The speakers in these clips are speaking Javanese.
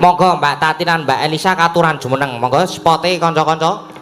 Monggo Mbak Tati lan Mbak Elisa katuran jumeneng. Monggo spote kanca-kanca.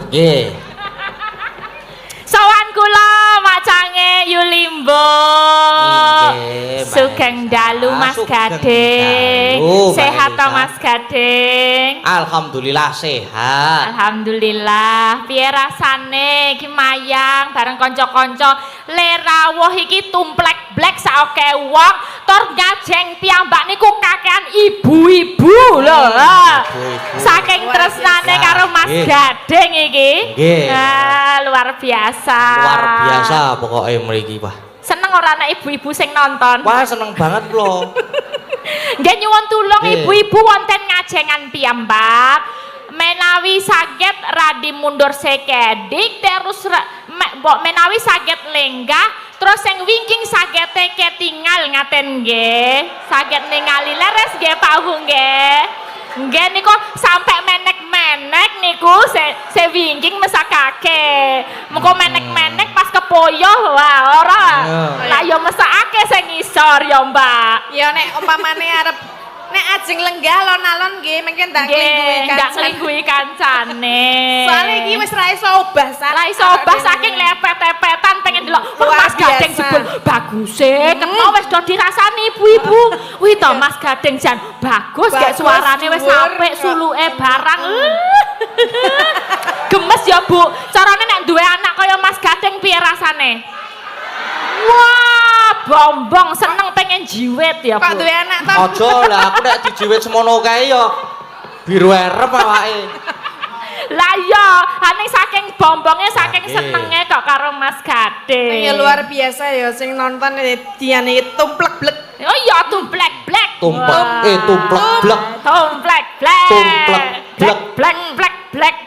Nggih. Sowan kula macange Yulimbo. Nggih. Sugeng dalu Mas Gading. Sehat to Mas Gading? Alhamdulillah sehat. Alhamdulillah. Piye rasane iki mayang bareng kanca-kanca le rawuh iki tumplek blek saoke wong tur ngajeng piyambak niku kakean ibu-ibu lho. Saking tresnane karo Mas Gading iki. Luar biasa. Luar biasa pokoknya mriki, Pak. Seneng ora anak ibu-ibu sing nonton? Wah, seneng banget lho. Nggih nyuwun tulung ibu-ibu wonten ngajengan piyambak. Menawi saged radi mundur sekedik terus menawi saged lenggah terus sing wingking saged ketinggal ngaten nggih. Saged ningali leres nggih Pak Hu nggih. Nggih niku sampai menek-menek niku se wingking mesakake. Muga menek-menek pas kepoyoh wah ora. Lah ya mesakake sing ngisor ya Mbak. Ya nek umpamane arep nek ajeng lenggah alon-alon nggih mengke ndak nglingguhi kancane. Soale iki wis ra iso obah Ra iso obah saking lepet-lepetan pengen delok Mas Gading jebul baguse ketho wis do dirasani ibu-ibu. Wih to Mas Gading jan bagus gak suarane wis apik suluke barang. Gemes ya Bu. Carane nek duwe anak kaya Mas Gading piye rasane? Wah, bombong seneng pengen jiwet ya Bu. Kok duwe anak to? Aja lah, aku nek dijiwit semono kae ya biru erep awake. Lah iya, ane saking bombongnya saking senenge kok karo Mas Gading. Ya luar biasa ya sing nonton diane tumplek blek. Oh iya tumplek blek. Tumplek tumplek blek. Tumplek blek. Tumplek blek.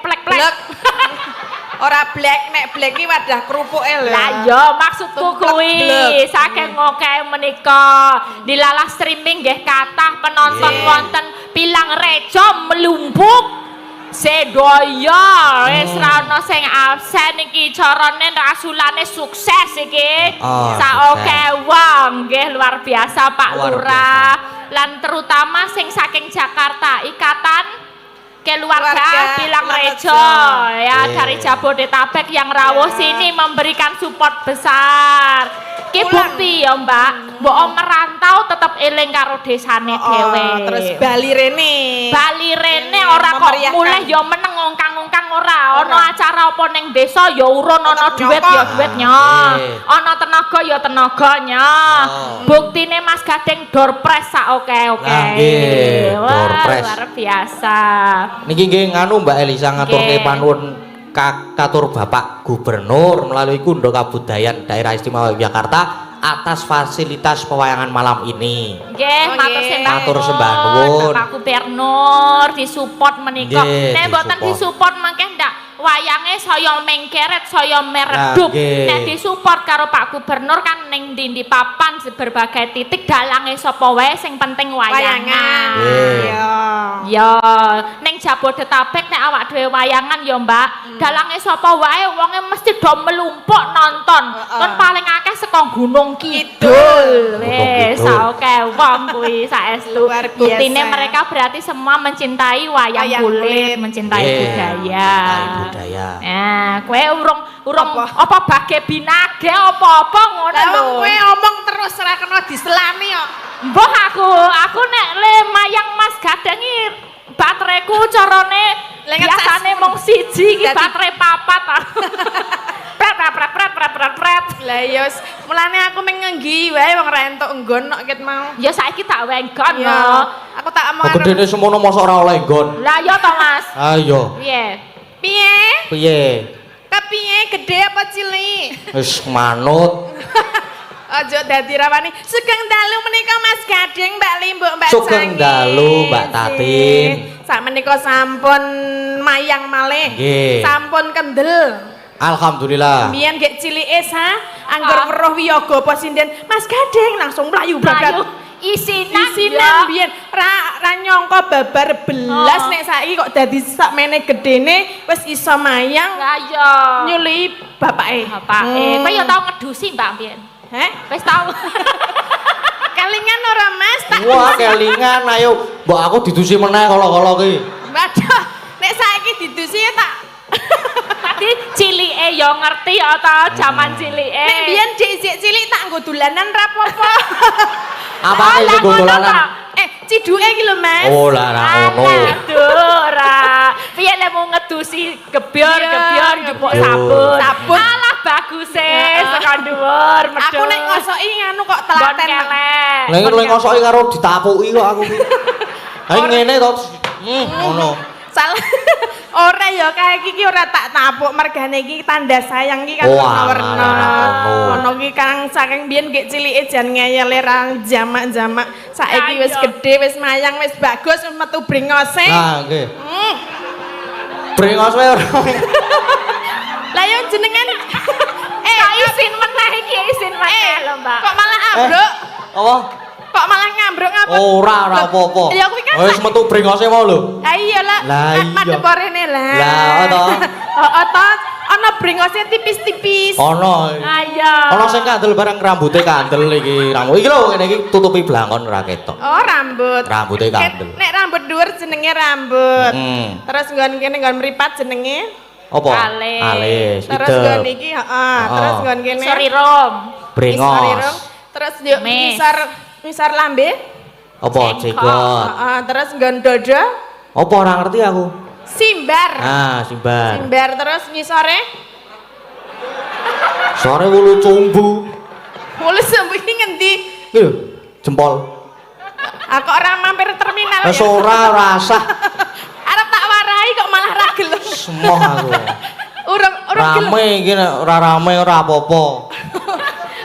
Blek blek. Ora black nek black iki wadah kerupuke lho. Lah iya maksudku kuwi saking ngokeh menika dilalah streaming nggih kathah penonton wonten Pilang Rejo Melumpuk sedoyo wis ra ono sing absen iki carane rasulane sukses iki saoke wong nggih luar biasa Pak Lurah lan terutama sing saking Jakarta Ikatan Keluarga Pilang Rejo ya dari Jabodetabek yang rawuh sini memberikan support besar. Ki bukti ya Mbak, mbok merantau tetep eling karo desane dhewe. Terus Bali rene ora kok mulih ya meneng ngongkang-ngongkang ora. Ana acara apa ning desa ya urun ana duit ya duitnya. Ana tenaga ya tenaganya. Buktine Mas Gading doorpress sak oke-oke. Luar biasa. Niki nggih nganu Mbak Elisa ngaturke panuwun katur Bapak Gubernur melalui Kundo Kabudayan Daerah Istimewa Yogyakarta atas fasilitas pewayangan malam ini. Nggih, matur sembah nuwun. Bapak Gubernur disupport menika. Nek mboten disupport mangke ndak wayange saya mengkeret saya meredup. Nek disupport karo Pak Gubernur kan ning ndi papan berbagai titik dalange sapa wae sing penting wayangan. Ya, ning Jabodetabek nek awak dhewe wayangan ya Mbak, dalange sapa wae wonge mesti do melumpuk nonton. Kon paling akeh saka Gunung Kidul. Wis oke wong kuwi saestu. Luar biasa. Buktinya mereka berarti semua mencintai wayang Wayang kulit, kulit. mencintai Iya, budaya. mencintai budaya. Nah, kowe urung Apa? apa bage binage apa-apa ngono Lah lho. wong kowe omong terus ora kena diselami kok. Mbah aku nek le mayang Mas Gadengi bateraiku carane Lengat biasane sas- mung siji iki Dadi- baterai papat. Pret. Lah ya wis mulane aku mengenggi wae wong ra entuk nggon kok ket mau. Ya saiki tak wenggon Iya. yo. Aku tak omong Gedene semono mosok ora oleh nggon. Lah yo to Mas. Ayo. Piye? piye? Piye? Kepiye gede apa cilik? Wis manut. Aja dadi rawani. Sugeng dalu menika Mas Gading, Mbak Limbuk, Mbak Sugeng Canggih. dalu, Mbak Tatin. Sak menika sampun mayang malih. Nggih. Sampun kendel. Alhamdulillah. Biyen gek cilike angger weruh wiyaga apa sinden, Mas Gading langsung mlayu bablat. Mlayu isinan Isinan biyen ra nyangka babar belas nek saiki kok dadi sakmene gedene wis iso mayang Lah yo. nyuli bapake. Bapake. Kowe yo tau ngedusi Mbak Biyen. Heh? Wis tau. Kelingan ora Mas? Tak Wah, kelingan ayo. Mbok aku didusi meneh kala-kala ki. Waduh, nek saiki didusi ya tak. Tadi cilike yo ngerti ya ta jaman cilike. Nek biyen dik cilik tak nggo dolanan ra apa-apa. Apa Oh, iki lah ngono gondolanan? ta? Ciduke iki lho Mas. Oh, lah ra ngono. Aduh, ora. Piye lek mau ngedusi gebyur njupuk Gebyur. sabun. Sabun. Alah bagus saka dhuwur medhot. Aku nek ngosoki nganu kok Don telaten. kelek. Lah iki ngosoki karo ditapuki kok aku ki. Ha ngene to. Ngono. Salah. Ora ya kae iki ora tak tapuk mergane iki tanda sayang iki kan Wah, warna-warna. ngono. Ono ki kang saking biyen gek cilike jan ngeyel ra jamak-jamak. Saiki wis Ayo. gedhe, wis mayang, wis bagus, wis metu bringose. Nah, nggih. Hmm. Bringos wae ora. Lah yo jenengan Kok isin meneh iki isin meneh lho, Mbak. kok malah ambruk? Apa? Kok malah ngambruk ngapa? Ora apa-apa. Ya kuwi kan Wis metu bringose mau lho. Ah iya lah. Lah iya. Madhep rene lah. Lah, to. Oh, to. Ana bringose tipis-tipis. Ono. Ayo. Ono sing kandel bareng rambute kandel iki. Rambut iki lho ngene iki tutupi blangkon ora ketok. Oh, rambut. Rambute kandel. Nek rambut dhuwur jenenge rambut. Heeh. Terus nggon kene nggon mripat jenenge. Apa? Alis. Alis. Terus nggon iki heeh. Terus nggon kene. Sorry Rom. Brengos. Terus yo Mes. misar lambe. Apa Jengkol. jenggot? Heeh, terus nggon dodo. Apa ora ngerti aku? Simbar. Ah, simbar. Simbar terus ngisore. Sore wulu cumbu. Mulus sampe iki ngendi? Iki lho, jempol. Aku ora mampir terminal Wis ya. ora rasah. Arep tak warai kok malah ra gelem. Semoh aku. Urung gelem. Rame iki nek ora rame ora apa-apa.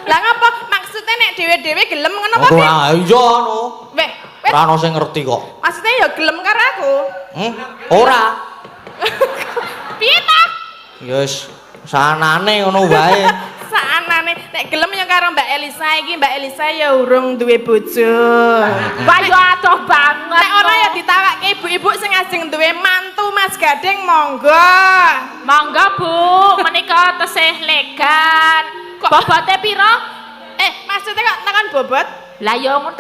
Lah ngapa maksudnya nek dhewe-dhewe gelem ngono apa? Ora iya no. Weh, weh, Ora ono sing ngerti kok. maksudnya ya gelem karo aku. Ora. Piye ta? Ya wis sanane ngono wae. Saanane nek gelem ya karo Mbak Elisa iki, Mbak Elisa ya urung duwe bojo. Wah yo adoh banget. Nek ora ya ditawakke ibu-ibu sing ajeng duwe mantu Mas Gading monggo. Monggo Bu, menika tesih legan. Kok- Bobote piro? Maksudnya kok tekan bobot? Lah yo ngono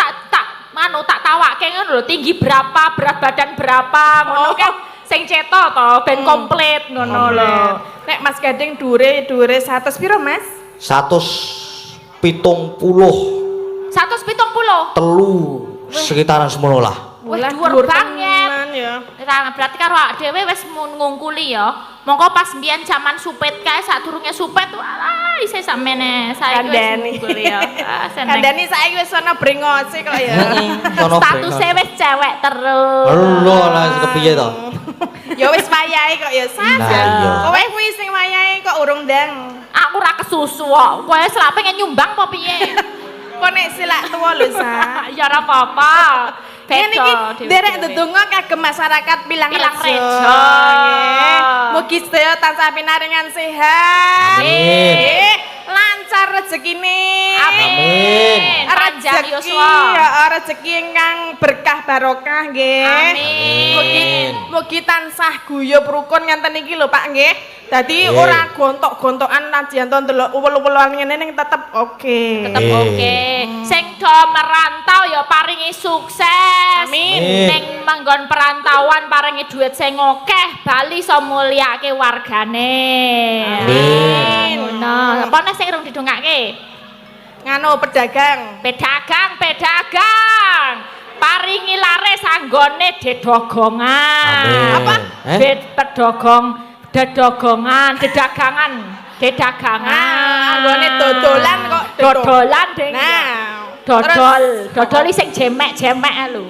tak tawakke ngono lho, tinggi berapa, berat badan berapa, ngono Oh. kan sing ceto to, ben komplit ngono lho. Nek Mas Gading dhuwure 100 piro, Mas? 170 170. telu sekitaran semono lah. Wih, Lah, dhuwur dhuwur banget. tenan ya. Nah, berarti karo awak dhewe wis ngungkuli ya. Mongko pas mbiyen zaman supet kae sadurunge supet alah isih samene saiki wis Kandhani. ngungkuli ya. Ah, seneng. Kandhani saiki wis ana brengose kok ya. Sono Statusnya wis cewek terus. Lho lah kepiye to? Ya wis wayahe kok ya, Sas. Nah, iya. Kowe kuwi sing wayahe kok urung ndang. Aku ra kesusu kok. Kowe selak pengen nyumbang apa piye? Kok nek silak tuwa lho, Sas. Ya ora apa-apa. Ngene iki derek ndedonga kagem masyarakat Pilang Pilang Rejo. Rejo. Nggih. Mugi sedaya tansah pinaringan sehat. Amin. Nggih. Lancar rezekine. Amin. Panjang Rezeki, yuswa. ya rezeki ingkang berkah barokah nggih. Amin. Mugi tansah guyub rukun ngenten iki lho Pak nggih. Dadi Nggih. ora gontok-gontokan najan to ndelok uwel-uwelan ngene ning tetep oke. Tetep oke. Sing do merantau ya paringi sukses. Amin. Ning manggon perantauan paringi duit sing akeh, bali iso mulyake wargane. Amin. Ngono. Apa nek sing rung didongake? Nganu pedagang. Pedagang. Paringi laris anggone dedagongan. Amin. Apa? Dedagangan. Anggone dodolan kok Dodolan ding. Nah, Dodol sing jemek-jemek lho.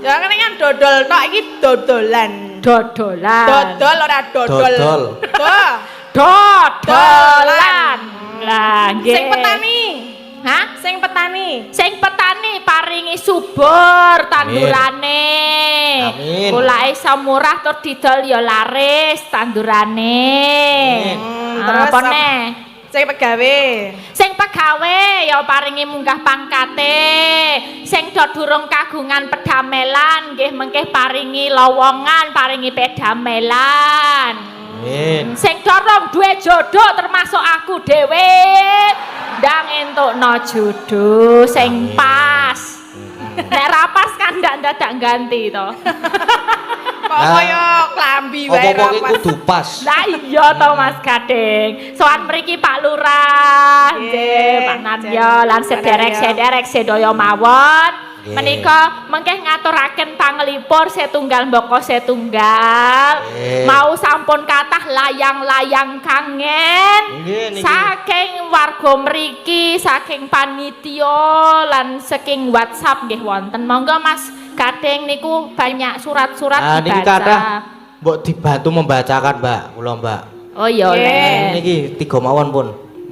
Ya kan kan dodol tok iki dodolan. Dodolan. Dodol ora dodol. Dodol. Tuh. Dodolan. Lah nggih. Sing petani. Hah? Sing petani. Sing petani paringi subur tandurane. Amin. Kulake iso murah tur didol ya laris tandurane. Terus Apa neh? Sing pegawe. Sing pegawe ya paringi munggah pangkate. Sing do durung kagungan pedamelan nggih mengke paringi lowongan, paringi pedamelan. Amin. Sing dorong duwe jodoh termasuk aku dhewe ndang entukno jodoh sing pas. Nek ra pas kan ndak dadak ganti to. Kok kaya klambi wae Apa-apa iki rapas. kudu pas. Lah iya to Mas Gading. Sowan mriki Pak Lurah, nggih Pak Naryo lan sederek-sederek sedaya mawon. Nggih. Menika mengke ngaturaken panglipur setunggal mboko setunggal. Nggih. Mau sampun kathah layang-layang kangen. Nggih niki. Saking warga mriki, saking panitia lan saking WhatsApp nggih wonten. Monggo Mas Gading niku banyak surat-surat Ah niki dibaca. kathah mbok dibantu membacakan, Mbak. Kula, Mbak. Oh iya Le. Niki 3 mawon pun.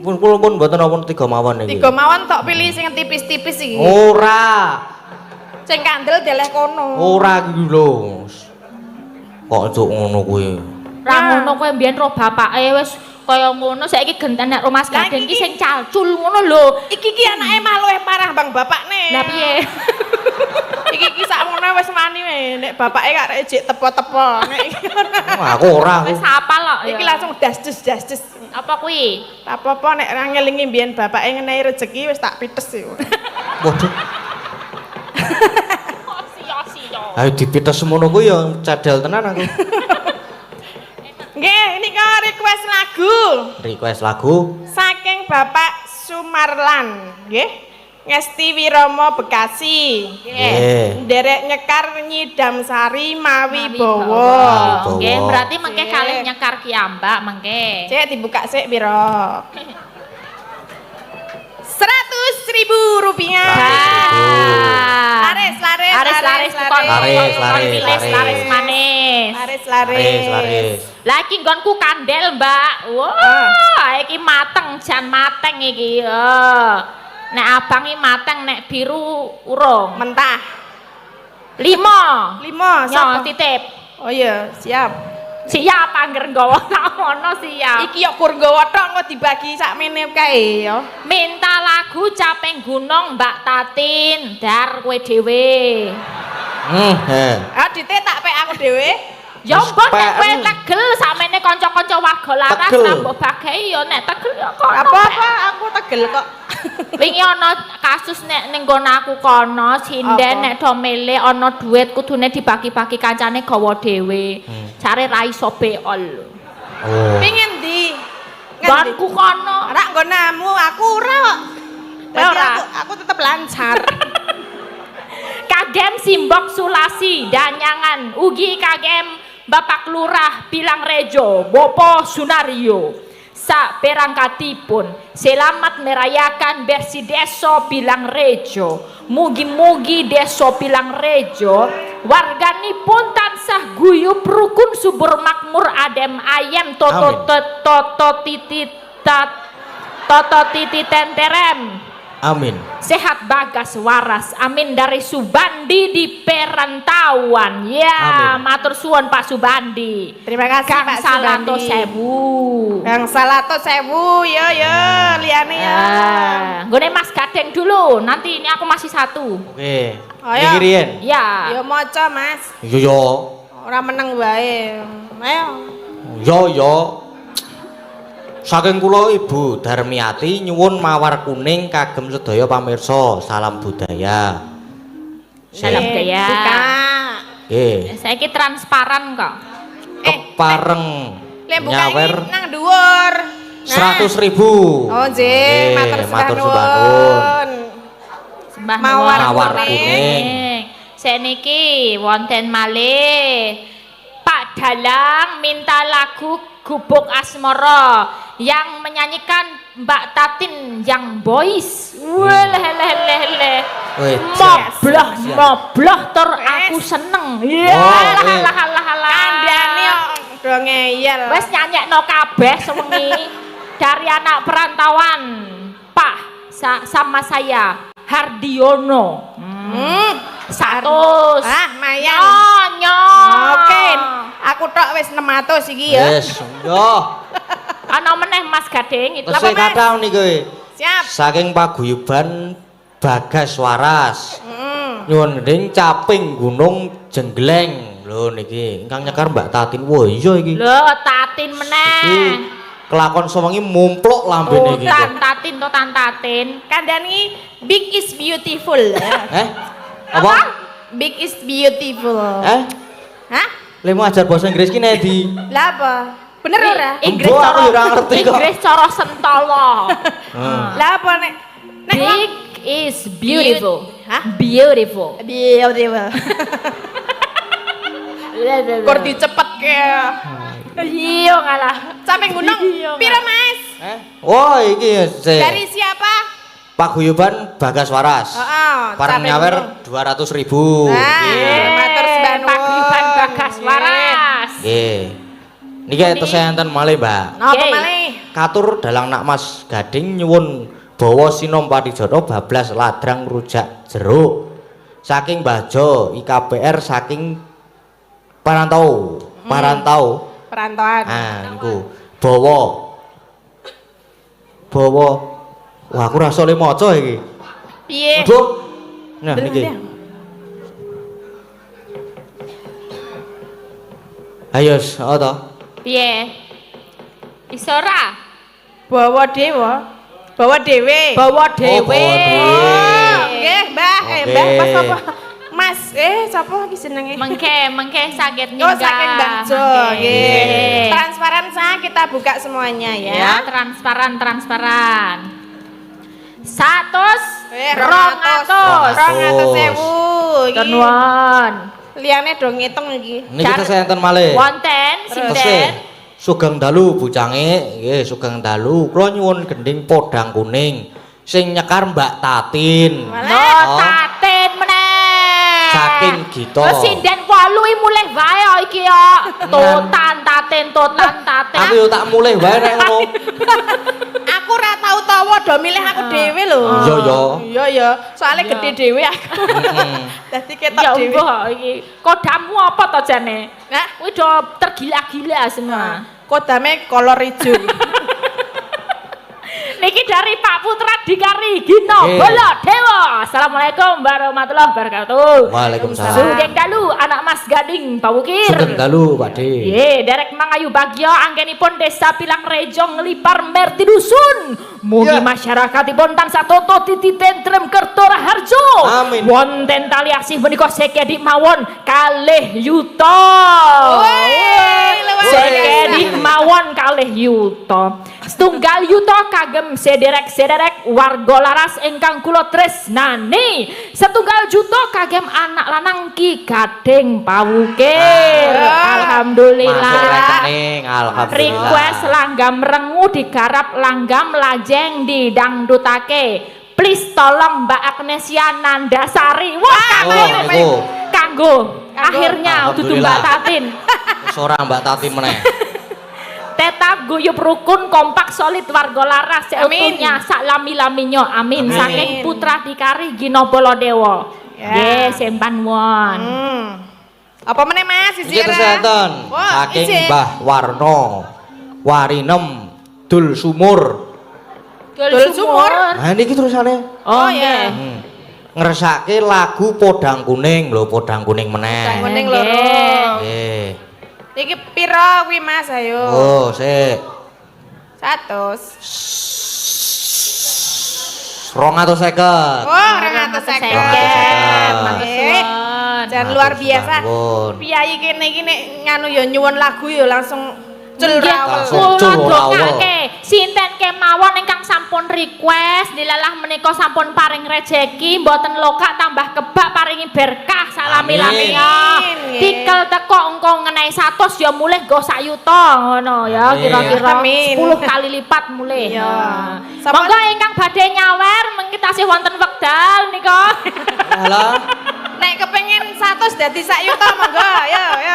Kula pun mboten napa 3 mawon niki. 3 mawon tok pilih sing tipis-tipis iki. Ora. Sing kandel deleh kono. Ora iki lho. Kok cuk ngono kuwi. Ra ngono kowe mbiyen ro bapake wis kaya ngono saiki genten nek Mas Lah, Gading iki- ki sing calcul ngono lho. Iki ki anake mah luwih parah bang bapakne. Lah piye? Iki sakmono wis wani wae nek bapake gak rek jek tepo-tepo. Nek iki Aku ora. Wis hafal kok. iki langsung dasjus. apa kuwi? Apa-apa nek ra ngelingi mbiyen bapake ngenehi rejeki wis tak pites yo. Waduh. Sia-sia. Ayo dipites semono kuwi ya cadel tenan aku. Nggih, ini kok request lagu Request lagu. saking Bapak Sumarlan, nggih. Ngesti Wiromo Bekasi. Nggih. Nderek nyekar Nyidam Sari Mawi Mawi Bowo. Bowo. Nggih, berarti mengke Nggih. kalih nyekar ki ambak mengke. Cek dibuka sik piro? 100.000 rupiah. Laris. Laris tukang Laris, laris manis. Laris. Lagi nggonku kandel, Mbak. Wah, iki mateng, jan mateng iki. Nek abang iki mateng, nek biru urung. Mentah. 5. 5 Nyo sapa? titip. Oh iya, siap. Siap angger nggawa tak ono siap. Iki yo kur nggawa tok engko dibagi sakmene kae yo. Minta lagu Caping Gunung Mbak Tatin, dar kowe dhewe. Ah dite tak pek aku dhewe. Ya mbok nek kowe Sepeen. tegel samene kanca-kanca warga laras Tegel. lah mbok bagahi ya nek tegel ya kono. Apa-apa aku tegel kok. Wingi ana kasus nek ning nggon aku kono sinden Apa? nek do milih ana duit kudune dibagi-bagi kancane gawa dhewe. Jare ra iso beol. Oh. Pingin ndi? Nggonku kono. Ora nggonamu aku ora kok. Dadi Ora. aku tetep lancar. Kagem Simbok Sulasi Danyangan ugi kagem Bapak Lurah Bilang Rejo Bopo Sunario sak perangkatipun selamat merayakan bersih Deso Bilang Rejo mugi-mugi Deso Bilang Rejo warganipun tansah guyub rukun subur makmur adem ayem toto titi tenterem. Amin. Sehat bagas waras, amin dari Subandi di perantauan. Ya, Amin. matur suwun Pak Subandi. Terima kasih Kang Pak Salato Subandi. Sewu. Yang Salato Sewu, yo liyane ya. Nggone Mas Gading dulu, nanti ini aku masih satu. Oke. Ayo. Niki riyen. Ya. Yo maca Mas. Yo yo. Ora meneng wae. Ayo. Yo yo. Saking kula Ibu Darmiati nyuwun mawar kuning kagem sedaya pamirsa. Salam budaya. Salam budaya. Nggih. Saiki transparan kok. Kepareng Lek nyawer buka nang dhuwur. 100.000. Oh, nggih, matur sembah nuwun. Sembah Mawar mawar kuning. kuning. Seniki wonten malih Pak Dalang minta lagu Gubuk Asmara yang menyanyikan Mbak Tatin yang boys. Welelelele. Mobloh tur aku seneng. Ya halah. Kandhane do ngeyel. Wes nyanyekno kabeh sewengi dari anak perantauan Pak sama saya Hardiono. 100. Mayan. Oke. Aku tok wis 600 iki ya. Wis, yo. Ana meneh Mas Gading itu. Tesih kathah niki. Siap. Saking paguyuban Bagas Waras. Nyuwun gending caping Gunung Jenggleng. Lho niki ingkang nyekar Mbak Tatin. Wah iya iki. Lho Tatin meneh. Iki kelakon sewengi mumpluk lambene iki. Tan Tatin. Kandhani big is beautiful. Apa? Big is beautiful. Hah? Lemu ajar bahasa Inggris ki ndi? Lah apa? Bener ora? Inggris Mbok, cara aku ora ngerti kok. Inggris cara sentolo. Lah apa nek Big is beautiful. Hah? Beautiful. Beautiful. Kor dicepet ke. Iya ngalah. Sampai gunung. Piro Mas? Oh iki Dari siapa? paguyuban Bagas Waras. Heeh. Parang nyawer 200.000. Matur sembah nuwun. Paguyuban Bagas Waras. Nggih. Niki tesih enten malih, Mbak. Napa malih? Katur dalang nak Mas Gading nyuwun bawa sinom padijono bablas ladrang rujak jeruk. Saking Mbah Jo IKPR saking Parantau. Perantauan. Niku bawa. Wah, aku rasa oleh maca iki. Piye? Bu. Nah, niki. Ayo, to? Piye? Iso ora? Bawa dhewe. Bawa dhewe. Nggih, Mbah. Mbah pas apa? Mas, sapa iki jenenge? Mengke saged Oh, saking Mbah Jo. Nggih. Nggih. Transparan kita buka semuanya ya. Ya, transparan. 100, 200.000. Kenuan. Liyane do ngitung iki. Niki tesih enten malih. Wonten sinten? Sugeng dalu bucange, nggih sugeng dalu. Kula nyuwun gending podang kuning sing nyekar Mbak Tatin. No, Tatin meneh. Saking Gito. Sinden 8 mulih wae iki yo. Totan Tatin. Aku yo tak mulih wae nek ngono. Aku ora tau tawa do milih aku dhewe lho. Iya. Iya. Soale gede dhewe aku. Dadi ketok Ya dhewe. mbah iki. Kodamu apa to jane? Nah, Kuwi do tergila-gila semua. kodame kolor ijo. Niki dari Pak Putra Dikari Gino Baladewa. Assalamualaikum warahmatullahi wabarakatuh. Waalaikumsalam. Sugeng dalu anak Mas Gading Pak Wukir. Sugeng dalu Pak De. Ye, derek mangayu bagya anggenipun Desa Pilang Rejo nglipar merti dusun. Mugi masyarakatipun tansah toto titi tentrem kerto raharjo. Amin. Wonten tali asih menika sekedik mawon kalih yuta. Sekedik mawon kalih yuta. Setunggal yuta kagem sederek warga laras ingkang kula tresnani. Setunggal juta kagem anak lanang Ki Gading Pawukir. Alhamdulillah. Masuk rekening, alhamdulillah. Request langgam rengu digarap langgam lajeng didangdutake. Please tolong Mbak Agnesia Nandasari. Wah, kanggo. Akhirnya dudu Mbak Tatin. Wis ora Mbak Tatin meneh. Tetap guyub rukun kompak solid warga laras seutuhnya sak lami-laminyo amin. Saking Putra Dikari Gino Baladewa. Nggih, sempan won. Apa meneh Mas Iki kesehatan saking Mbah Warno Warinem Dul Sumur. Dul Sumur. Nah niki terusane. Oh nggih. Ngresake lagu Podang Kuning lho, Podang Kuning meneh. Podang Kuning loro. Nggih. Iki pira kuwi Mas ayo? Oh, sik. 100. 250. Oh, 250. Dan luar biasa. Piyayi kene iki nek nganu ya nyuwun lagu ya langsung Langsung Kula dongake sinten kemawon ingkang sampun request dilalah menika sampun paring rejeki mboten lokak tambah kebak paringi berkah salami-lamia. Tikel teko engko ngenehi 100 ya mulih nggo sak yuta ngono ya kira-kira 10 kali lipat mulih. Ya. Monggo ingkang badhe nyawer mengki tasih wonten wekdal nika. Alah. Nek kepengin 100 dadi sak yuta monggo ya.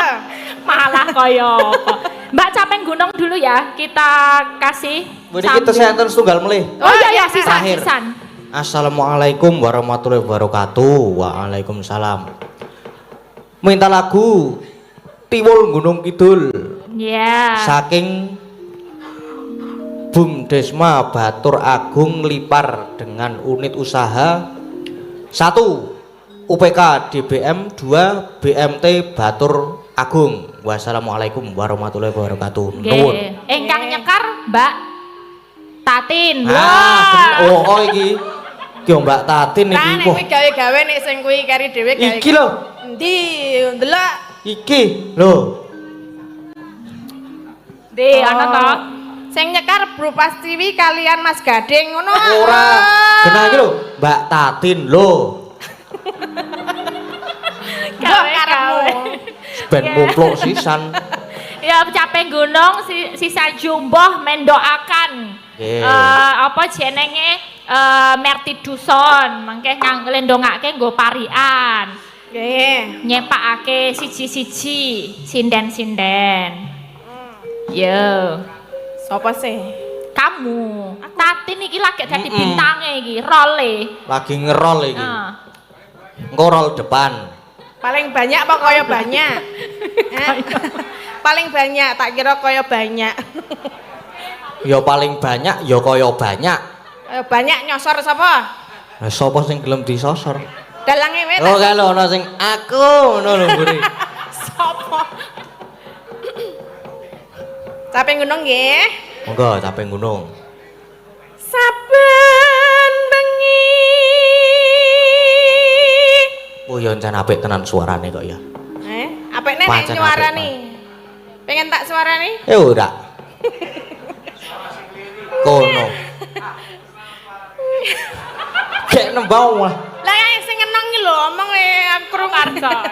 Malah kaya apa. Mbak Capeng Gunung dulu ya, kita kasih. Mriki kita senten setunggal melih. Oh iya sisan. Assalamualaikum warahmatullahi wabarakatuh. Waalaikumsalam. Minta lagu Tiwul Gunung Kidul. Ya. Saking Bung Desma Batur Agung Lipar dengan unit usaha 1 UPK DBM, 2 BMT Batur Agung. Wassalamualaikum warahmatullahi wabarakatuh. Nuwun. Ingkang nyekar Mbak Tatin. Oh iki. Ki Mbak Tatin iki. Nek kuwi gawe-gawe nek sing kuwi kari dhewe gawe. Iki lho. Endi ndelok. Iki lho. Ana to. Sing nyekar Bro Pastiwi kalian Mas Gading ngono. Ora. Genah iki lho, Mbak Tatin lho. Karepmu. Ben mupluk sisan. Ya Capeng Gunung sisa jumboh mendoakan. Apa jenenge Merti Duson mangke nglendongake nggo parian. Nggih. Nyepakake siji-siji sinden-sinden. Yo. Sopo sih? Kamu. Tatin iki lagi dadi bintange iki, role. Lagi ngerol iki. Engko rol depan. Paling banyak apa kaya banyak? Paling banyak, tak kira kaya banyak. Ya paling banyak, ya kaya banyak. Banyak nyosor sapa? Lah sapa sing gelem disosor? Dalange wit. Oh kalau ana sing aku ngono lho mburi. Sapa? Capeng Gunung nggih. Monggo Capeng Gunung. Saben bengi. Oh ya encen apik tenan suarane kok ya. Apik nek suarane. Pengen tak suarane? Ora. Kono. Kayak nembang lah. Lah yang sing ngenong iki lho omong krung arca.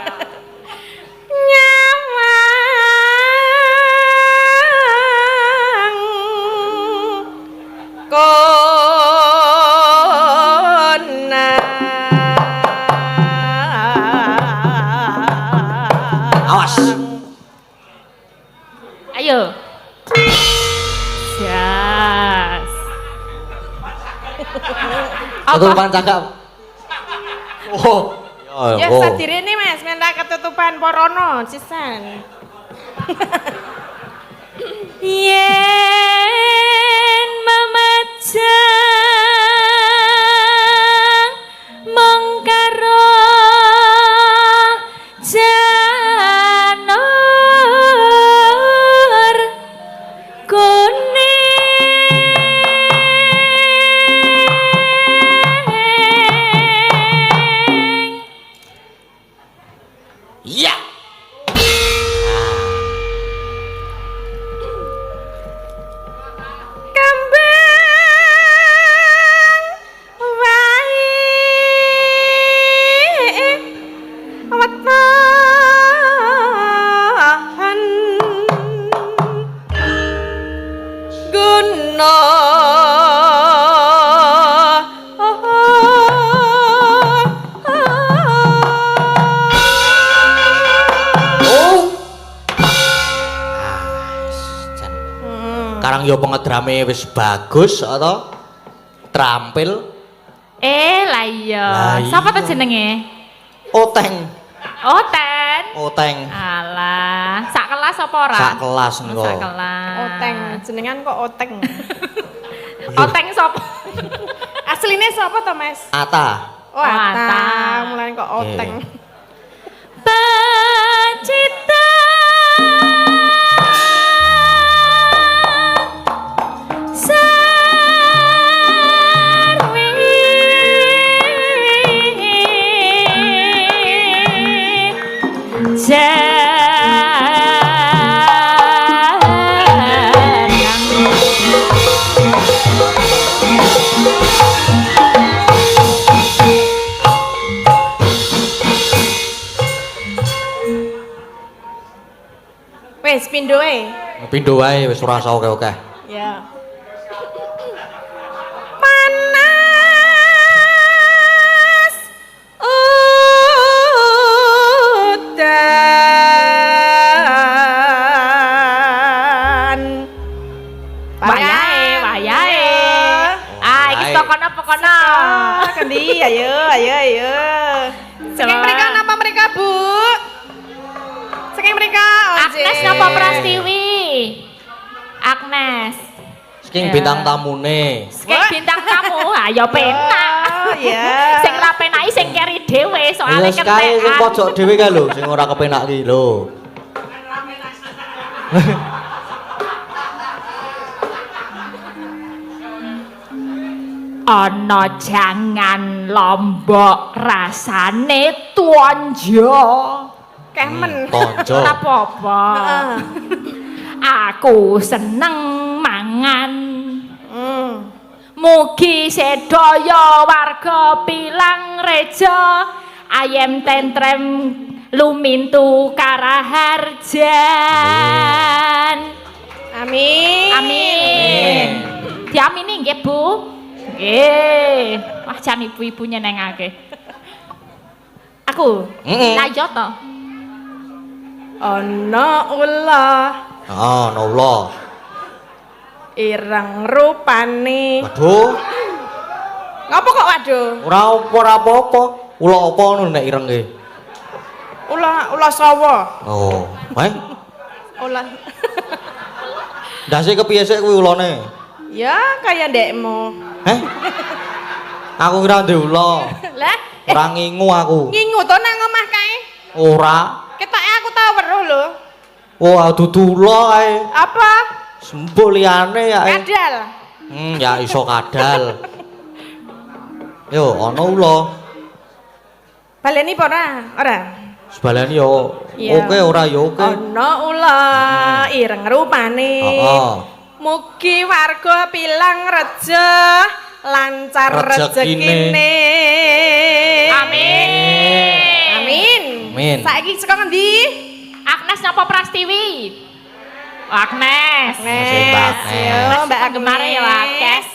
Nyawang kona. Awas. Ayo. Jas. Ketutupan cakap. Oh. Ya sadirene Mas, minta ketutupan porono sisan. Yen mamajang mengkaro janur kuning. Iya. Kambang wae wetahan guna Sekarang yo pengedrame wis bagus atau terampil. Lah iya. Sapa ta jenenge? Oteng. Oten. Oteng. Alah, sak kelas apa ora? Sak kelas niku. Sak kelas. Oteng, jenengan kok Oteng. Oteng sapa? Asline sapa to, Mas? Ata. Oh, Ata, mulane kok Oteng. Pacita Wes pindho ae. Pindho wae wis ora usah oke-oke. Ya. Panas udan. Wayahe, wayahe. Ah, iki tokono pokono. Kendi, ayo. Saking mereka napa mereka, Bu? Saking mereka, Agnes napa Prastiwi? Agnes. Saking bintang tamune. Saking bintang tamu, ayo penak. Ya. Sing ra penaki sing keri dhewe soalnya Ya sekali sing kentekan. pojok dhewe kae lho, sing ora kepenak iki lho. Ana jangan lombok rasane tuanja. Kemen. Tonjo. Ora apa-apa. Heeh. Aku seneng mangan. Hmm. Mugi sedaya warga Pilang Reja ayem tentrem lumintu karaharjan. Amin. Amin. Diamini nggih, Bu? Nggih. Wah, jan ibu-ibu nyenengake. Aku. Lah iya to. Ana ulah Ah, Allah. ireng rupane. Waduh, Ngapa kok waduh? ora apa-apa. Ula apa ngono nek irenge? Ulah sawa. Oh, wae. Ulah. Ndase kepiye sik kuwi ulane? Ya kaya ndekmu. Heh? Aku kira ndek ula. Lah, Ora ngingu aku. ngingu to nang omah kae. Ora. Ketoke aku tau weruh lho. Wah, dudu ula kae. Apa? Sembuh liyane ya. Kadal. Ya iso kadal. Yo, ana ula. Baleni apa ora? Ora. Sebalani yo Iya. oke ora yo oke. Ana ulah ireng rupane. Heeh. Mugi warga Pilang Reja lancar Rezekine. rezekine. Amin. Amin. Amin. Saiki saka ngendi? Agnes napa Prastiwi? Agnes. Masih Mbak Agnes. Yo, Mbak Agnes. Gemare ya Agnes.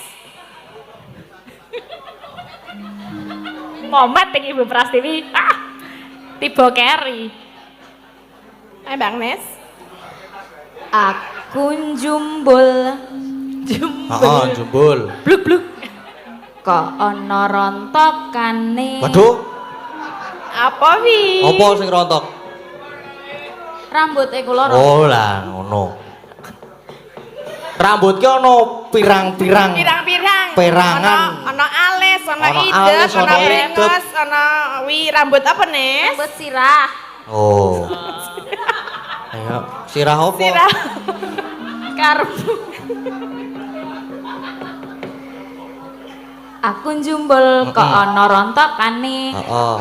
Momet iki Ibu Prastiwi. Ah. Tiba keri. Ayo Mbak Agnes. Aku njumbul Heeh, jumbul. Bluk bluk. kok ana rontokane. Waduh, Apa wi? apa sing rontok? Rambute kula Oh lah ngono. Rambut ki ana pirang-pirang. Pirang-pirang. Perangan. Ana alis, ana Ana idep, alis, ana ana brengos, ana wi rambut apa, Nes? rambut sirah. Oh. Ayo, sirah apa? Sirah. Karbu. Aku njumbul kok ana rontokane. Heeh.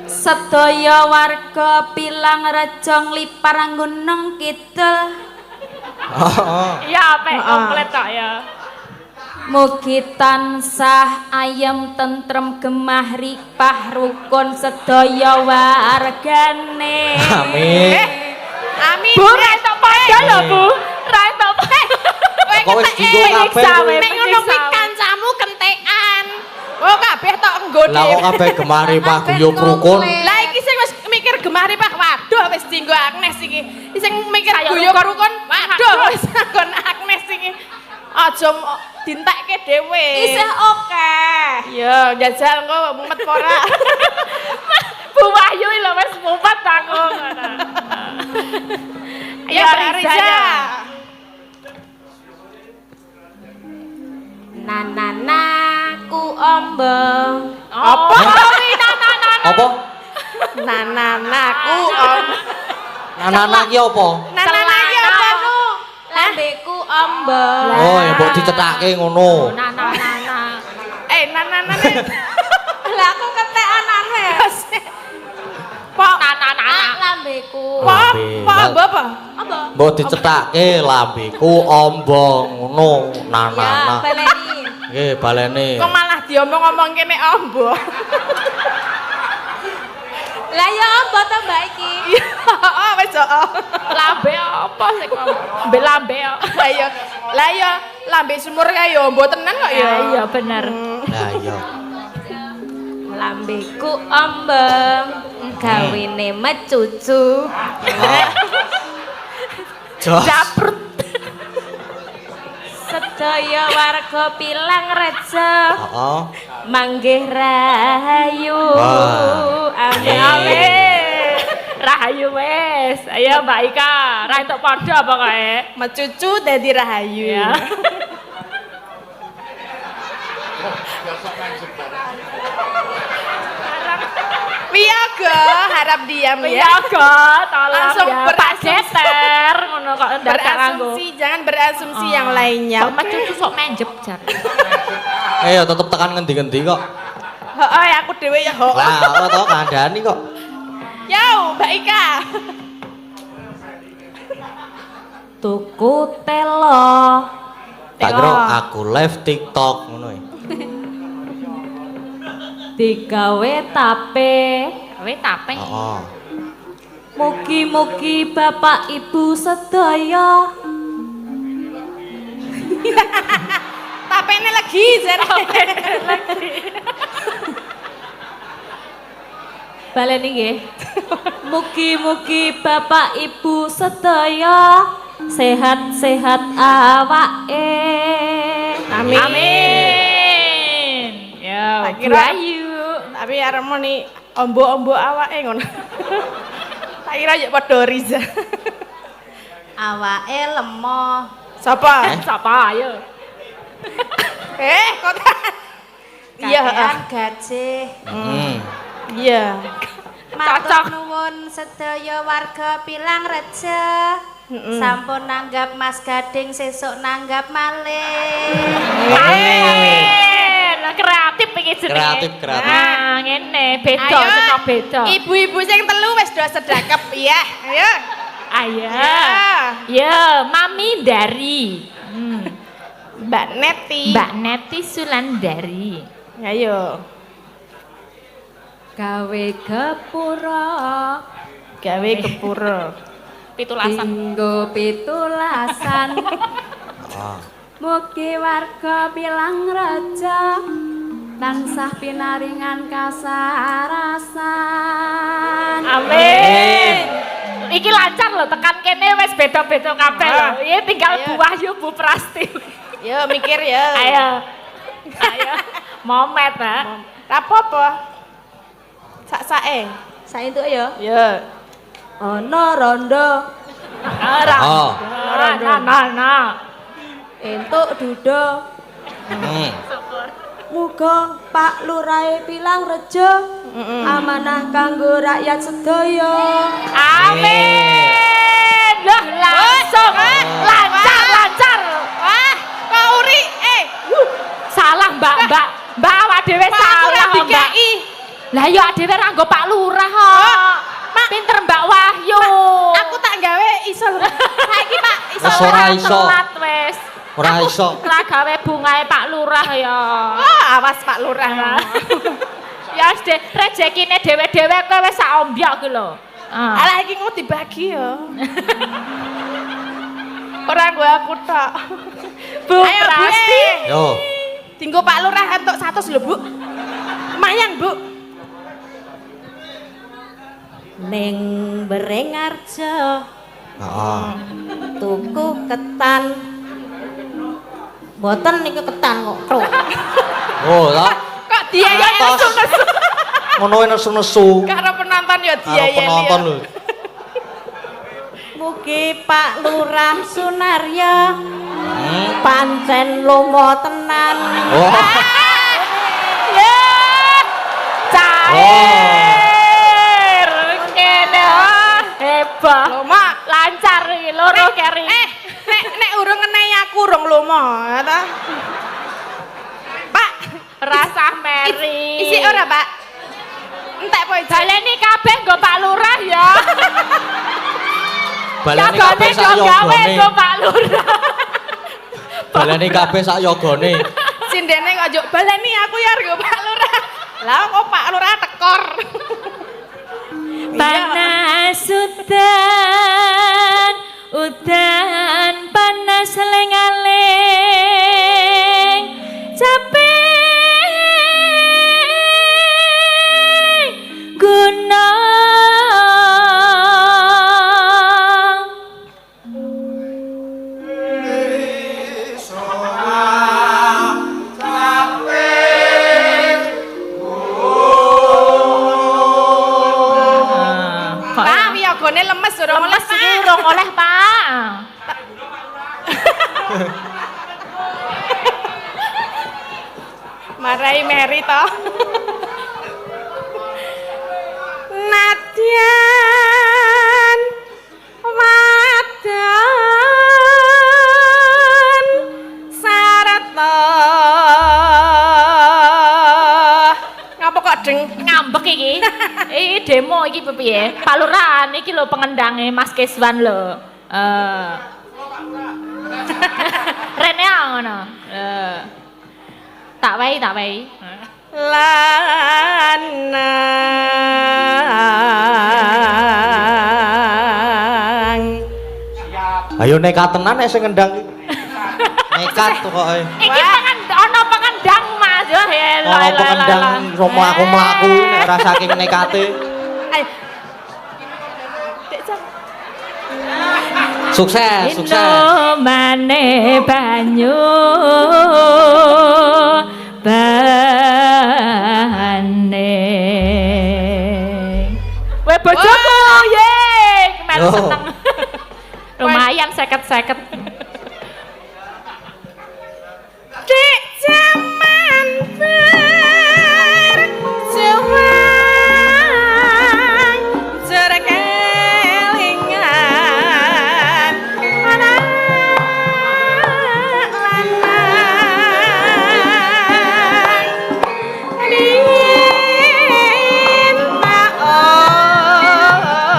Sedaya warga Pilang Reja nglipar Gunung Kidul. Heeh. Ya apik komplit kok ya. Mugi tansah ayem tentrem gemah ripah rukun sedaya wargane. Amin. Amin. Bu ra entuk padha lho, Bu. Ra entuk. Kok wis dienggo kabeh kuwi? Nek ngono kuwi kancamu kentekan. Oh, kabeh tok enggo Lah kok kabeh gemari Pak guyub rukun. Lah iki sing wis mikir gemari Pak. Waduh wis dienggo Agnes iki. Sing mikir Saya guyub rukun. rukun. Waduh wis nggon Agnes iki. Aja dintekke dhewe. Isih oke. Ya, jajal engko mumet apa ora. Bu Wahyu lho wis mumet aku ngono. Ya, Mbak Riza. Nanana ku ombong. Apa? Kuwi nana. Apa? Nananaku om. Nanana ki apa? Nanana iki apa nu? Lambeku ombong. Oh, ya mbok dicethake ngono. Nana. Nanana. Lah aku ketek anane. Pak, Anak lambeku. Pak, Lambe. Pak, apa? Apa? Mbok dicethake lambeku ombo ngono Ya, nanana. baleni. Nggih, baleni. Kok malah diomong-omong kene ombo. Lah ya apa to Mbak iki? Oh, wis oh. Lambe apa sih ngomong? Mbek lambe. Lah ya, lambe sumur kae ya ombo tenan kok ya. Iya bener. Lah iya. Lambeku ombong, gawene mecucu. Oh. Jos. Japrut. Sedaya warga Pilang Rejo Heeh. manggih rahayu. Wah. Amin. Amin. Rahayu wes. Ayo Mbak Ika, ra entuk padha apa kae? Mecucu dadi rahayu. Ya. Piyaga, harap diam ya. Iya kok, tolong Langsung ya. Pak berasumsi. Geser ngono kok ndak nganggo. Berasumsi, jangan berasumsi yang lainnya. Kok mecucu sok menjep jar. Ya tetep tekan ngendi-ngendi kok. Heeh, aku dhewe ya ho. Lah, ora tau kandhani kok. Yo, Mbak Ika. Tuku telo. Tak kira aku live TikTok ngono ya. Digawe tape. Kowe tape. Heeh. Mugi-mugi Bapak Ibu sedaya Tapene lagi jare. baleni nggih. Mugi-mugi Bapak Ibu sedaya sehat-sehat awake. Amin. Amin. Ya, Tak kira- Bayu. Tapi aremu nih ombo-ombo awake ngono. Tak kira yo padha Riza. Awake lemah. Sapa? Sapa ayo? Kok iya, Kakean gajih. iya. Cocok. Matur nuwun sedaya warga Pilang Rejo. Sampun nanggap Mas Gading, sesuk nanggap malih. Amin. Kreatif iki jenenge. Kreatif. Nah, ngene, beda Ayo, teko beda. Ibu-ibu sing telu wis do sedekap ya. Ayo. Ayo. Ya. Ya, Mami dari Mbak Neti. Mbak Neti Sulandari. Ayo. Gawe gepura. Gawe kepuro. Pitulasan. Dinggo pitulasan. Heeh. Mugi warga Pilang Rejo tansah pinaringan kasarasan. Amin. Iki lancar loh, tekan kene wis beda-beda kabeh lho. Iki tinggal Ayo. buah yo Bu Prasti. Yo mikir ya. Ayo. Ayo. Momet ha. Apa-apa. Sak-sake. Saentuk ya. Yo. Ana rondo Ora. Oh. Nah. entuk duda. Muga Pak Lurahe Pilang Rejo amanah kanggo rakyat sedaya. Amin. Lah langsung lancar. Wah, kok uri? Salah Mbak awak dhewe Pak salah ora Mbak. dikeki. Lah ya awak dhewe ra nggo Pak Lurah kok. Pinter Mbak Wahyu. Aku tak gawe iso. Saiki Pak iso. Wis ora iso. Telat wis. Ora iso. Ra gawe bungae Pak Lurah ya. Awas Pak Lurah. Ya wis deh, rezekine dhewe-dhewe kowe wis sak ombyok ku lho. Alah iki mau dibagi ya. Ora gue aku tok. Bu Ayo, Bu, Prasti. Yo. Tinggo Pak Lurah entuk 100 lho, Bu. Lumayan, Bu. Ning Berengarjo Heeh. tuku ketan. Mboten niku ketan kok. Truk. Oh, lah. Kok diayai Atos. nesu-nesu. Ngono nesu-nesu. Karo penonton ya Karo diayai. penonton lho. Mugi Pak Lurah Sunaryo pancen lomo tenan. Oh. Ya. Cair. Ngene hebat. Lho, Mak. Lancar iki loro keri. Nek urung ngenehi aku urung lomo, ya ta? Pak, Rasa Lurah Mary. Isi ora, Pak? Entek po iki. Baleni kabeh nggo Pak Lurah ya. Baleni Yogane kabeh sak do gawe yogane. nggo Pak Lurah. Baleni kabeh sak yogane. Sindene kok njuk baleni aku ya nggo Pak Lurah. Lah kok Pak Lurah tekor. Panas udan panas lengaling capek gunung Pak, wiyagane lemes durung lemes Pak. iki urung oleh Pak. Marai Mary to. Nadyan wadon sarata. Ngapa kok deng? Ngambek iki. Iki demo iki piye? Pak Lurah iki lho pengendange Mas Keswan lho. Rene ngono. Tak wae. Lanang. Ayo nekat tenan nek sing ngendang iki. Nekat pokoke. Iki ana pengendang Mas yo. Ora pengendang romo aku mlaku nek ora saking nekate. Ayo. Dek Jam. Sukses. Indo mane banyu bane. Weh bojoku ye, melu Oh. seneng. Lumayan 50-50. Dek jaman berjuang jerkelingan anak lanang minta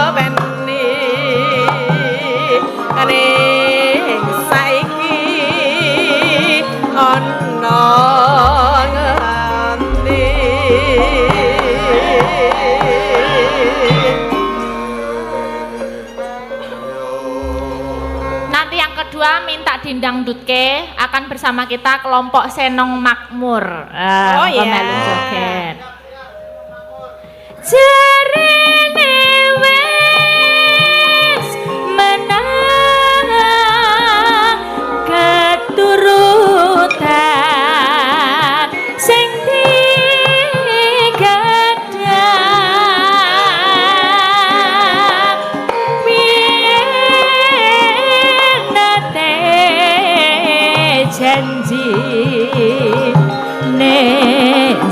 obeni ning saiki ana ngendi. Nanti yang kedua minta dindangdutke akan bersama kita kelompok Senong Makmur. Oh, iya. Melu joget. Jarene wis menang keturutan sing digadang biyen nate janji nek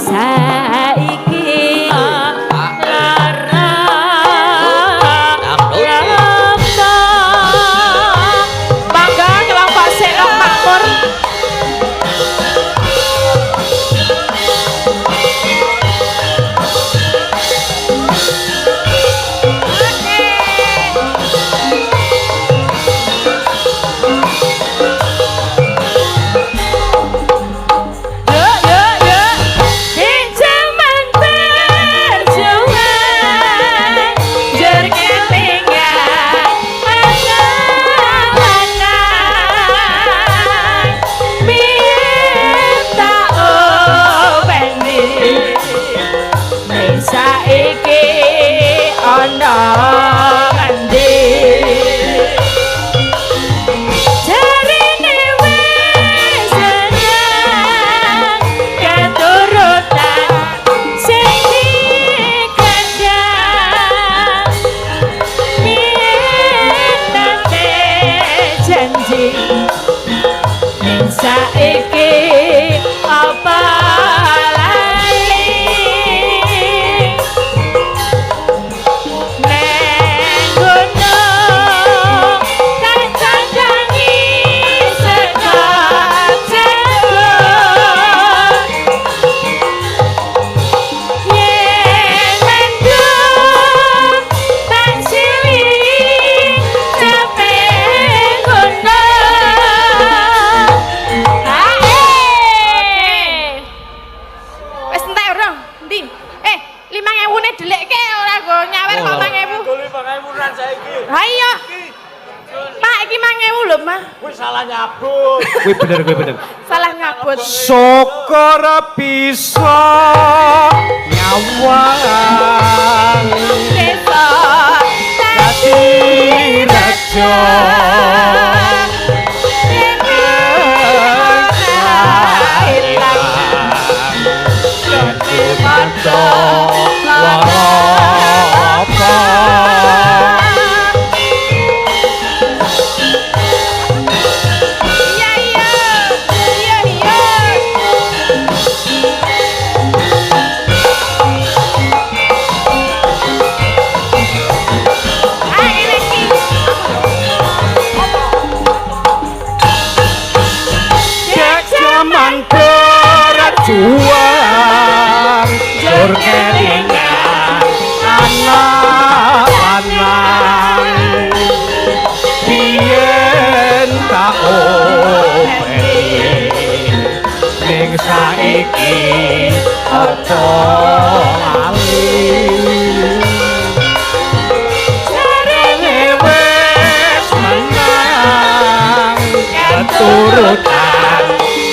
Ndi? 5.000 ne delekke ora go nyawer kok 5.000. Dulu 5.000-an saiki. Ha iya. Pak iki 5.000 lho, Mas. Kuwi salah nyabut. Kuwi bener. Salah nyabut. Syukur bisa nyawang Desa dadi raja. Juang jur kelingan anak lanang biyen tak openi ning saiki apa lali jarene wis menang keturutan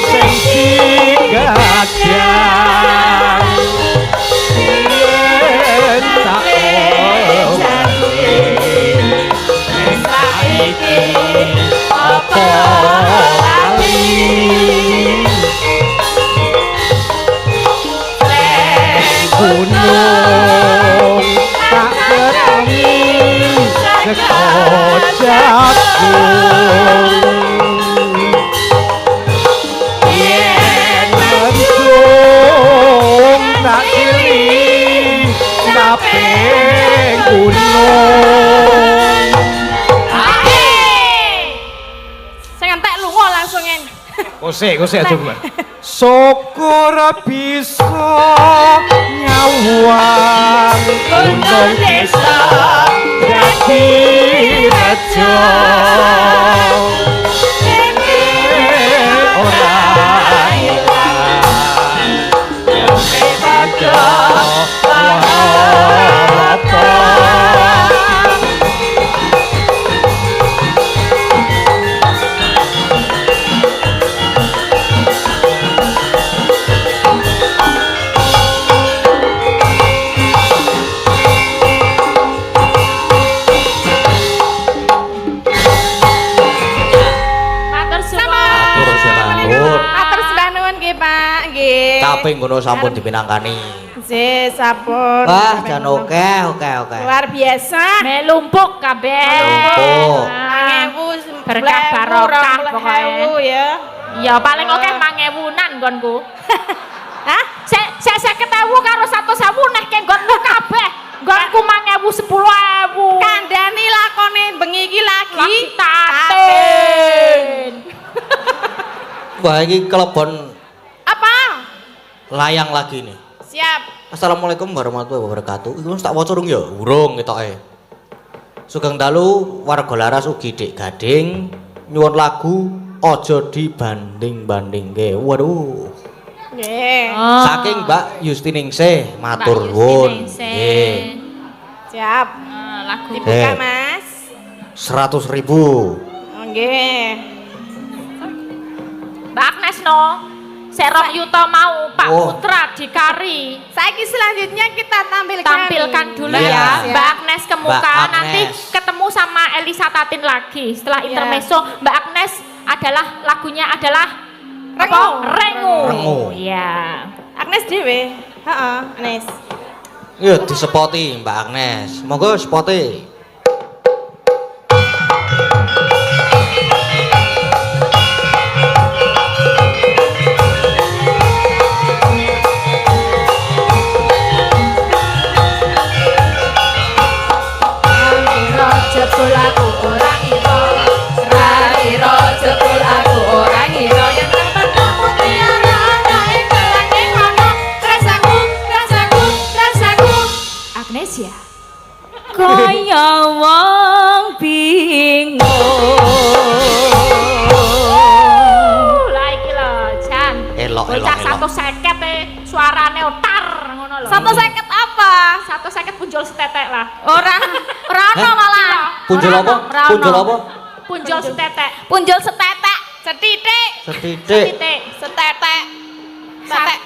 sing gajah yen tak saiki apa lali gunung tak ketangi sekojabku tak kiri saping gunung sing entek lunga langsung en. Kosek aja gue syukur bisa nyawang gunung desa dadi raja ora Kaping ngono sampun dipinangkani. Nggih, sampun. Wah, jan oke. Luar biasa. Melumpuk kabeh. Lumpuk. 5.000 Berkah barokah pokoknya. Ya. Ya paling oke 5.000-an nggonku. Hah? Sek 50.000 karo 100.000 neh ke nggonku kabeh. Nggonku 5.000 10.000. Kandhani lakone bengi iki lagi taten. Wah, iki kelebon apa? layang lagi nih. Siap. Assalamualaikum warahmatullahi wabarakatuh. Iku wis tak waca urung ya? Urung ketoke. Sugeng dalu warga laras ugi Dik Gading nyuwun lagu aja dibanding-bandingke. Waduh. Nggih. Saking Mbak Yustiningsih matur nuwun. Nggih. Siap. Lagu Dibuka, Mas. 100.000. Nggih. Mbak Agnes no. Serong Yuto mau Pak Oh. Putra dikari. Saiki selanjutnya kita tampilkan. Tampilkan dulu Iya. ya Mbak Agnes ke muka. Mbak Agnes. Nanti ketemu sama Elisa Tatin lagi. Setelah Iya. intermezzo Mbak Agnes adalah lagunya adalah Rengu. Rengu. Rengu. Iya. Agnes dhewe. Heeh, Agnes. Yo disepoti Mbak Agnes. Monggo spoti. Jebul aku ora ngira, ra jebul aku ora ngira yen temen kamu tiara ana ing kelanging ana rasaku Agnes ya kaya wong bingung lah iki lho Jan Elok. bocah 150 suarane otar ngono loh. 150 apa? 150 punjul setetek lah. Ora ono malah. Punjul apa? Ora ono. Punjul apa? Punjul setetek. Punjul setetek, setitik, Setitik. Titik. setetek. Setek.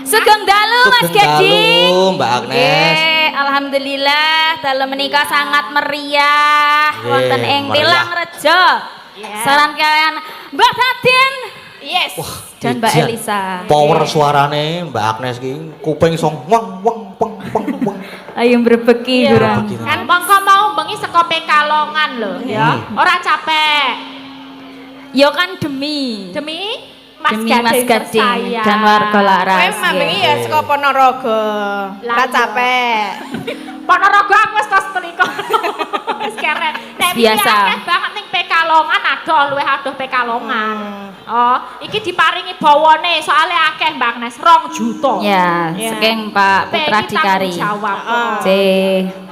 Sugeng dalu Mas Sugeng dalu, Gading. Mbak Agnes. Nggih, alhamdulillah dalu menika sangat meriah Nggih, wonten ing meriah. Pilang Rejo. Yeah. Saran kalian Mbak Nadine Yes. dan Mbak Ijan. Elisa. Power suarane Mbak Agnes ki kuping song wang wang peng peng peng. Ayo berbeki Iya. durang. Begitu. Kan mongko mau bengi saka Pekalongan lho ya. Ora capek. Yo kan demi Demi demi Mas Gading tersayang. dan warga Laras. Kowe mambengi ya saka Ponorogo. Ora Lah, capek. Ponorogo aku wis kos teliko. Wis keren. Nek wingi Biasa. akeh banget ning Pekalongan adoh luwih adoh Pekalongan. Oh, iki diparingi bawane soalnya akeh Mbak Agnes 2 juta. Ya, Ya. saking Pak Putra Iki Dikari. tanggung jawab. Heeh. C.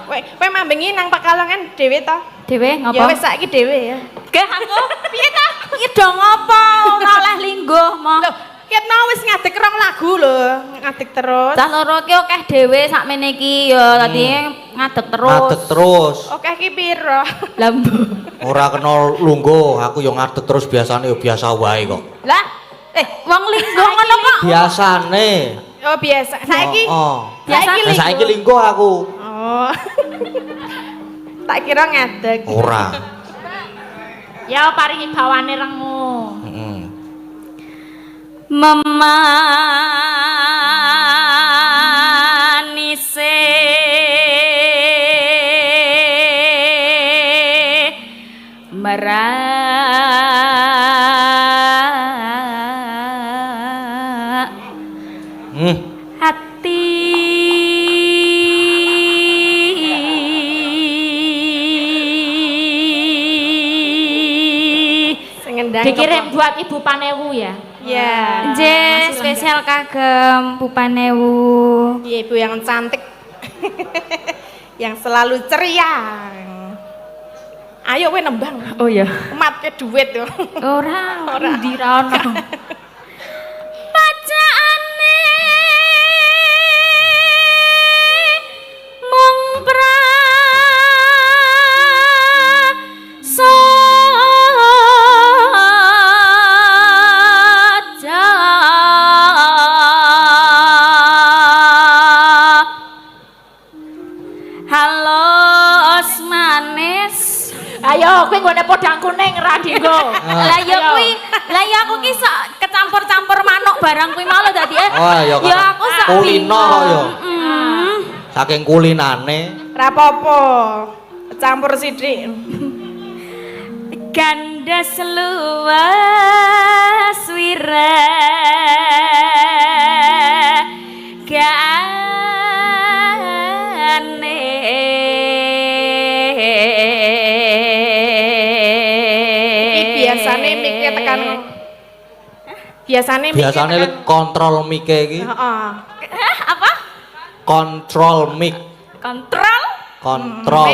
Kowe mambengi nang Pekalongan dhewe to? Dewe Ya ngapa? wis saiki dhewe ya. Geh aku piye ta? Iki dong apa? Ora oleh lingguh mo. Loh, ketno wis ngadeg 2 lagu lho, ngadeg terus. Cah loro ki akeh dhewe sakmene iki ya tadi ngadeg terus. Ngadeg terus. Oke iki piro? Lambu. Ora kena lungguh, aku yo ngadeg terus biasane yo biasa wae kok. Lah, wong lingguh ngono kok. Biasane. Oh biasa. Saiki Oh. Biasa- saiki Saiki lingguh aku. Oh. Tak kira ngadeg. Ora. Ya paringi bawane rengu. Heeh. Memanise merak hati Sing ngendang. Dikirim buat Ibu Panewu ya. Ya. Nggih, spesial kagem Pupanewu. Iya, Ibu yang cantik. Yang selalu ceria. Ayo kowe nembang. Oh ya. Matke duit yo. Ora, ndi ra ono. Pacaane mung prasaja. Halos manis. Ayo kowe nggone podang kuning ra dinggo. Lah ya kuwi, lah ya aku ki sak kecampur-campur manuk barang kuwi mau lho dadi Oh ya ya aku sak kulino kok yo. Mm. Saking kulinane. Rapopo. Campur sithik. Ganda seluas wira gane Iki biasane mikir tekan. Biasane mikir Biasane tekan. kontrol mic iki. Heeh. apa? Kontrol mic. Kontrol Kontrol.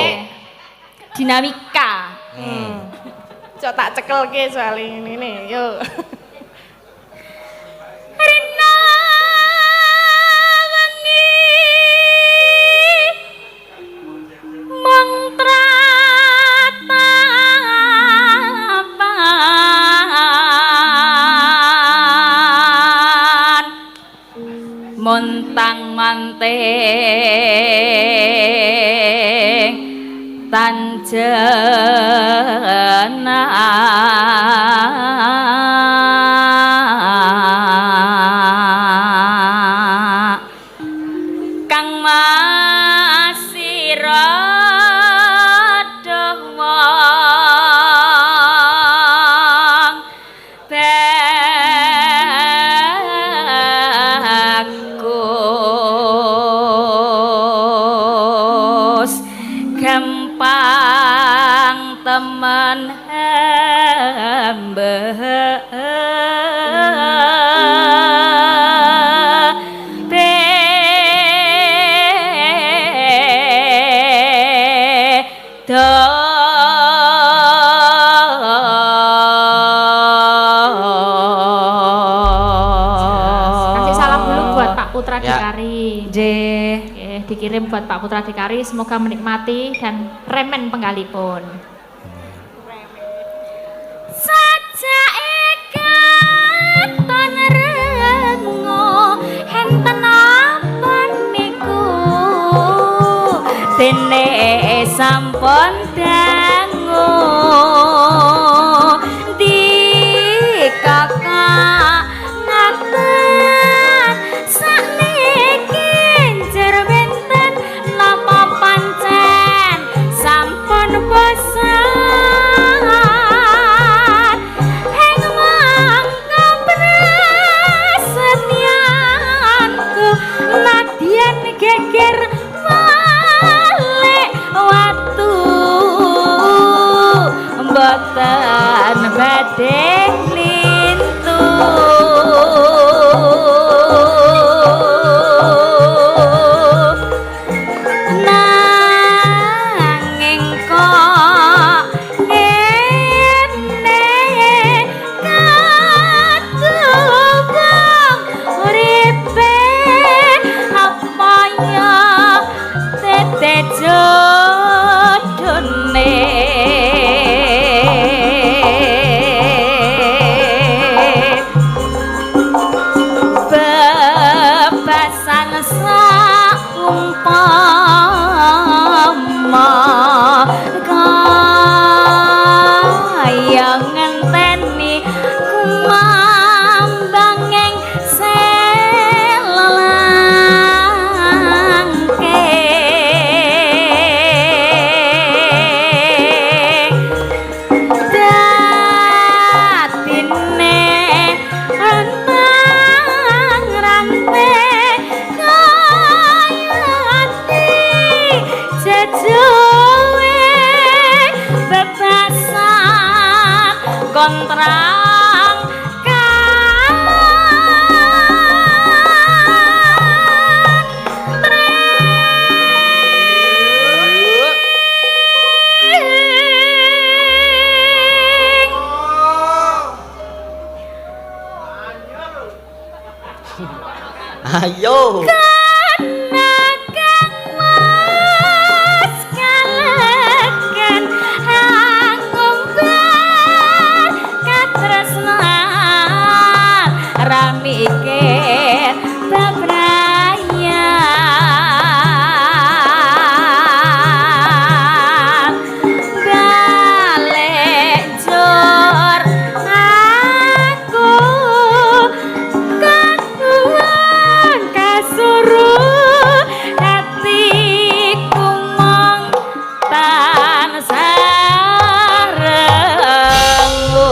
dinamika. Cok tak cekelke soal ini. Yo. Rina wengi mung tratapan montang manting tanjena kang masira wong bagus gampang temen hamba Kasih salam dulu buat Pak Putra Ya, Dikari. Nggih. Oke, dikirim buat Pak Putra Dikari, semoga menikmati dan remen penggalipun. Sajake katon rengo enten apa niku dene sampun dangu di kakak ngaten sakniki jer benten napa pancen sampun bosan geger balik watu mboten badhe lintu nanging kok ngene kadung uripe tete jodone bebasan saumpama kaya ngenteni kumambangeng kontrang Ayo. mikir bebrayan balik jur aku kakuan kasuruh hatiku mong tansah rengguh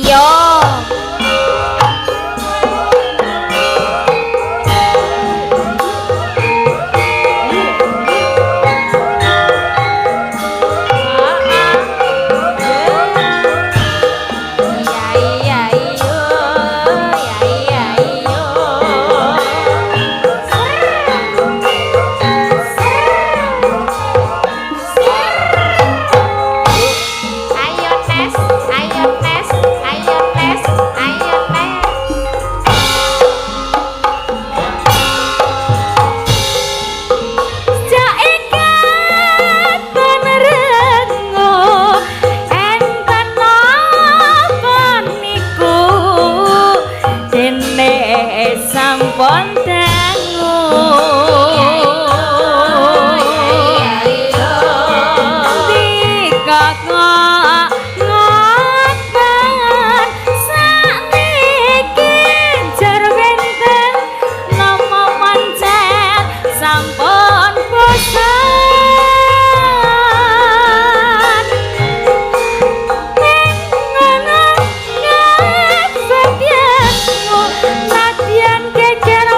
yo sampun dangu dikakak ngotan sakniki jar benten nama pancen sampun bosan ning ngono ngadyan geger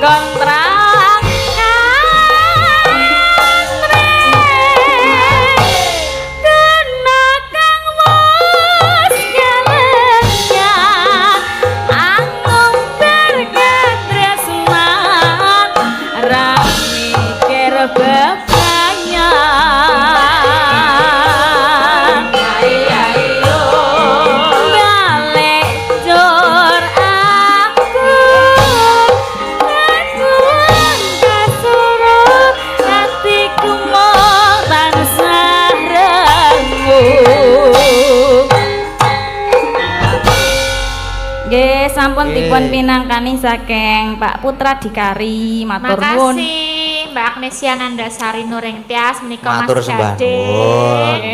dikontrak sampun dipun pinangkani saking Pak Putra Dikari matur nuwun. Makasih Mbak Agnesia Nandasari Nuring Tias menika Mas Matur sembah Gading. nuwun.